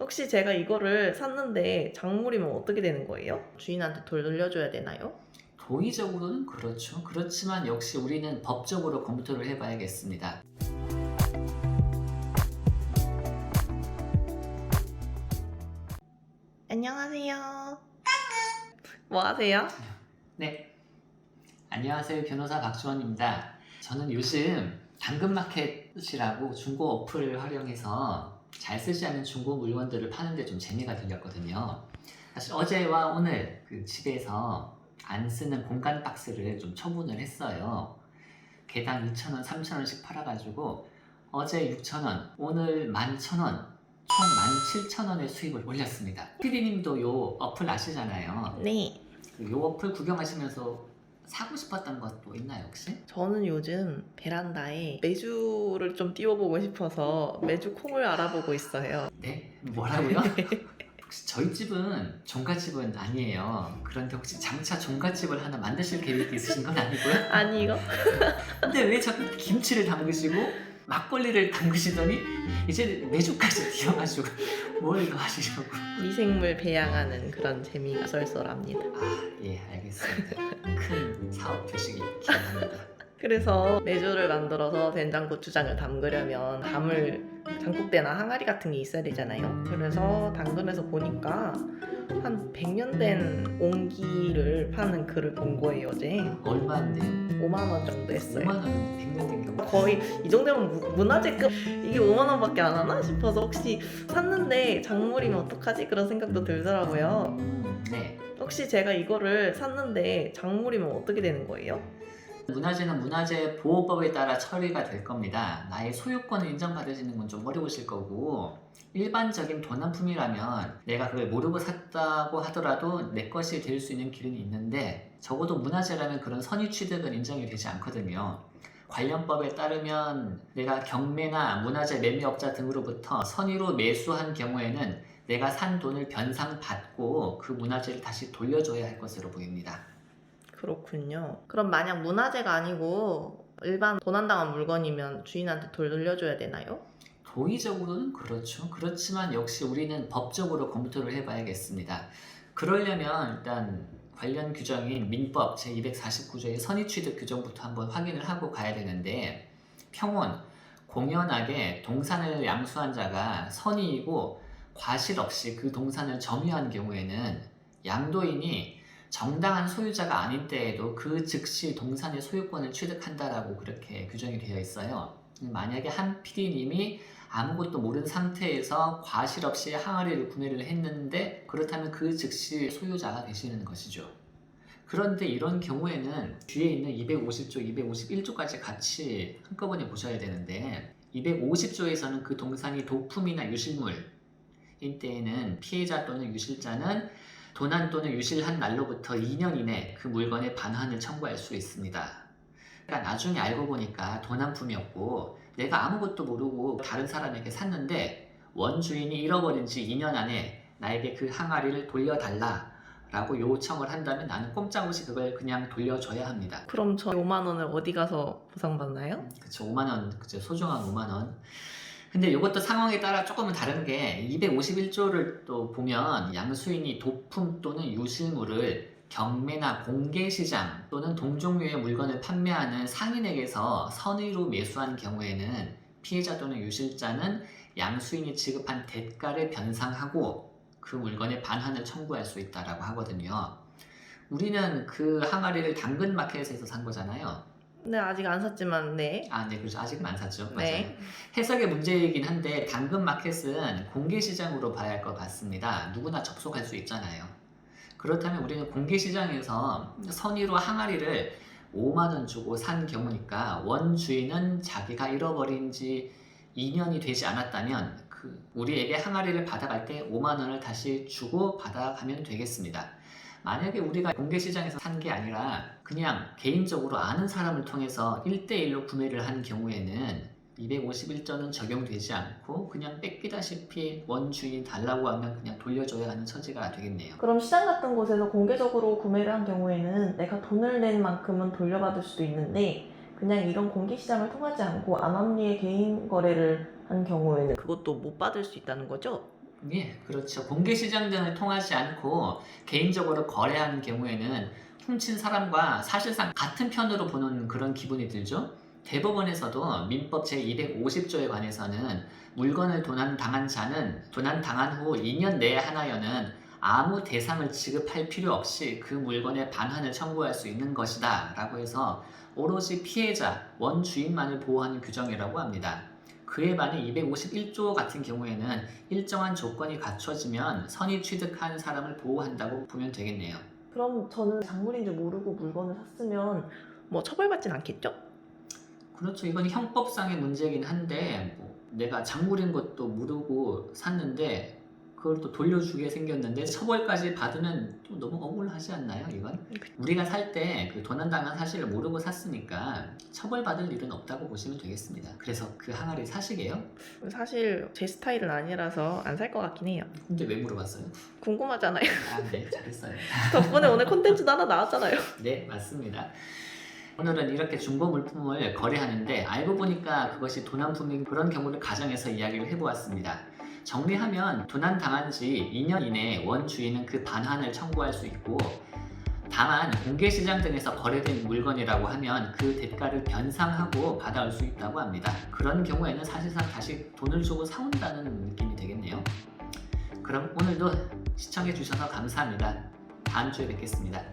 혹시 제가 이거를 샀는데 작물이면 어떻게 되는 거예요? 주인한테 돌려줘야 되나요? 도의적으로는 그렇죠. 그렇지만 역시 우리는 법적으로 검토를 해봐야겠습니다. 안녕하세요. 뭐 하세요? 네, 안녕하세요. 변호사 박주원입니다. 저는 요즘 당근마켓이라고 중고 어플을 활용해서 잘 쓰지 않는 중고 물건들을 파는데 좀 재미가 들렸거든요. 사실 어제와 오늘 그 집에서 안 쓰는 공간 박스를 좀 처분을 했어요. 개당 2,000원, 3,000원씩 팔아가지고 어제 6,000원, 오늘 11,000원, 총 17,000원의 수익을 올렸습니다. 피디님도 요 어플 아시잖아요. 네. 요 어플 구경하시면서 사고 싶었던 것도 있나요 혹시? 저는 요즘 베란다에 메주를 좀 띄워보고 싶어서 메주 콩을 알아보고 있어요. 네? 뭐라고요? 혹시 저희 집은 종갓집은 아니에요. 그런데 혹시 장차 종갓집을 하나 만드실 계획이 있으신 건 아니고요? 아니 이거? 근데 왜 자꾸 김치를 담그시고 막걸리를 담그시더니 이제 메주까지 띄워가지고 뭘 더 하시려고? 미생물 배양하는 그런 재미가 쏠쏠합니다. 아, 예, 알겠습니다. 큰 사업 되시길 기원합니다. 그래서 메주를 만들어서 된장, 고추장을 담그려면 담을 장독대나 항아리 같은 게 있어야 되잖아요. 그래서 당근에서 보니까 한 100년 된 옹기를 파는 글을 본 거예요 어제. 얼마인데요? 5만 원 정도 했어요. 5만 원, 100년 된 경우. 거의 이 정도면 문화재급 이게 5만 원밖에 안 하나 싶어서 혹시 샀는데 작물이면 어떡하지? 그런 생각도 들더라고요. 네. 혹시 제가 이거를 샀는데 작물이면 어떻게 되는 거예요? 문화재는 문화재 보호법에 따라 처리가 될 겁니다. 나의 소유권을 인정받으시는 건 좀 어려우실 거고 일반적인 도난품이라면 내가 그걸 모르고 샀다고 하더라도 내 것이 될 수 있는 길은 있는데 적어도 문화재라면 그런 선의 취득은 인정이 되지 않거든요. 관련 법에 따르면 내가 경매나 문화재 매매업자 등으로부터 선의로 매수한 경우에는 내가 산 돈을 변상받고 그 문화재를 다시 돌려줘야 할 것으로 보입니다. 그렇군요. 그럼 만약 문화재가 아니고 일반 도난당한 물건이면 주인한테 돌려줘야 되나요? 도의적으로는 그렇죠. 그렇지만 역시 우리는 법적으로 검토를 해봐야겠습니다. 그러려면 일단 관련 규정인 민법 제249조의 선의취득 규정부터 한번 확인을 하고 가야 되는데 평온, 공연하게 동산을 양수한 자가 선의이고 과실 없이 그 동산을 점유한 경우에는 양도인이 정당한 소유자가 아닌 때에도 그 즉시 동산의 소유권을 취득한다라고 그렇게 규정이 되어 있어요. 만약에 한 PD님이 아무것도 모르는 상태에서 과실 없이 항아리를 구매를 했는데 그렇다면 그 즉시 소유자가 되시는 것이죠. 그런데 이런 경우에는 뒤에 있는 250조, 251조까지 같이 한꺼번에 보셔야 되는데 250조에서는 그 동산이 도품이나 유실물인 때에는 피해자 또는 유실자는 도난 또는 유실한 날로부터 2년 이내 그 물건의 반환을 청구할 수 있습니다. 그러니까 나중에 알고 보니까 도난품이었고 내가 아무것도 모르고 다른 사람에게 샀는데 원주인이 잃어버린 지 2년 안에 나에게 그 항아리를 돌려달라 라고 요청을 한다면 나는 꼼짝없이 그걸 그냥 돌려줘야 합니다. 그럼 저 5만 원을 어디 가서 보상받나요? 그쵸, 5만원, 그쵸, 소중한 5만원. 근데 이것도 상황에 따라 조금은 다른 게 251조를 또 보면 양수인이 도품 또는 유실물을 경매나 공개시장 또는 동종류의 물건을 판매하는 상인에게서 선의로 매수한 경우에는 피해자 또는 유실자는 양수인이 지급한 대가를 변상하고 그 물건의 반환을 청구할 수 있다고 하거든요. 우리는 그 항아리를 당근마켓에서 산 거잖아요. 네, 아직 안 샀지만 네. 네, 그렇죠. 아직은 안 샀죠. 맞아요. 네. 해석의 문제이긴 한데 당근마켓은 공개시장으로 봐야 할 것 같습니다. 누구나 접속할 수 있잖아요. 그렇다면 우리는 공개시장에서 선의로 항아리를 5만원 주고 산 경우니까 원주인은 자기가 잃어버린 지 2년이 되지 않았다면 우리에게 항아리를 받아갈 때 5만원을 다시 주고 받아가면 되겠습니다. 만약에 우리가 공개시장에서 산 게 아니라 그냥 개인적으로 아는 사람을 통해서 1대1로 구매를 한 경우에는 251조는 적용되지 않고 그냥 뺏기다시피 원주인이 달라고 하면 그냥 돌려줘야 하는 처지가 되겠네요. 그럼 시장 같은 곳에서 공개적으로 구매를 한 경우에는 내가 돈을 낸 만큼은 돌려받을 수도 있는데 그냥 이런 공개시장을 통하지 않고 암암리에 개인 거래를 한 경우에는 그것도 못 받을 수 있다는 거죠? 예, 그렇죠. 공개시장 등을 통하지 않고 개인적으로 거래하는 경우에는 훔친 사람과 사실상 같은 편으로 보는 그런 기분이 들죠. 대법원에서도 민법 제250조에 관해서는 물건을 도난당한 자는 도난당한 후 2년 내에 하나여는 아무 대상을 지급할 필요 없이 그 물건의 반환을 청구할 수 있는 것이다 라고 해서 오로지 피해자, 원주인만을 보호하는 규정이라고 합니다. 그에 반해 251조 같은 경우에는 일정한 조건이 갖춰지면 선의 취득한 사람을 보호한다고 보면 되겠네요. 그럼 저는 작물인 줄 모르고 물건을 샀으면 뭐 처벌받진 않겠죠? 그렇죠. 이건 형법상의 문제이긴 한데 내가 작물인 것도 모르고 샀는데 그걸 또 돌려주게 생겼는데 처벌까지 받으면 또 너무 억울하지 않나요? 이건 우리가 살 때 그 도난당한 사실을 모르고 샀으니까 처벌받을 일은 없다고 보시면 되겠습니다. 그래서 그 항아리 사시게요? 사실 제 스타일은 아니라서 안 살 것 같긴 해요. 근데 왜 물어봤어요? 궁금하잖아요. 아, 네, 잘했어요. 덕분에 오늘 콘텐츠도 하나 나왔잖아요. 네, 맞습니다. 오늘은 이렇게 중고 물품을 거래하는데 알고 보니까 그것이 도난품인 그런 경우를 가정해서 이야기를 해보았습니다. 정리하면 도난당한 지 2년 이내에 원주인은 그 반환을 청구할 수 있고 다만 공개시장 등에서 거래된 물건이라고 하면 그 대가를 변상하고 받아올 수 있다고 합니다. 그런 경우에는 사실상 다시 돈을 주고 사온다는 느낌이 되겠네요. 그럼 오늘도 시청해 주셔서 감사합니다. 다음 주에 뵙겠습니다.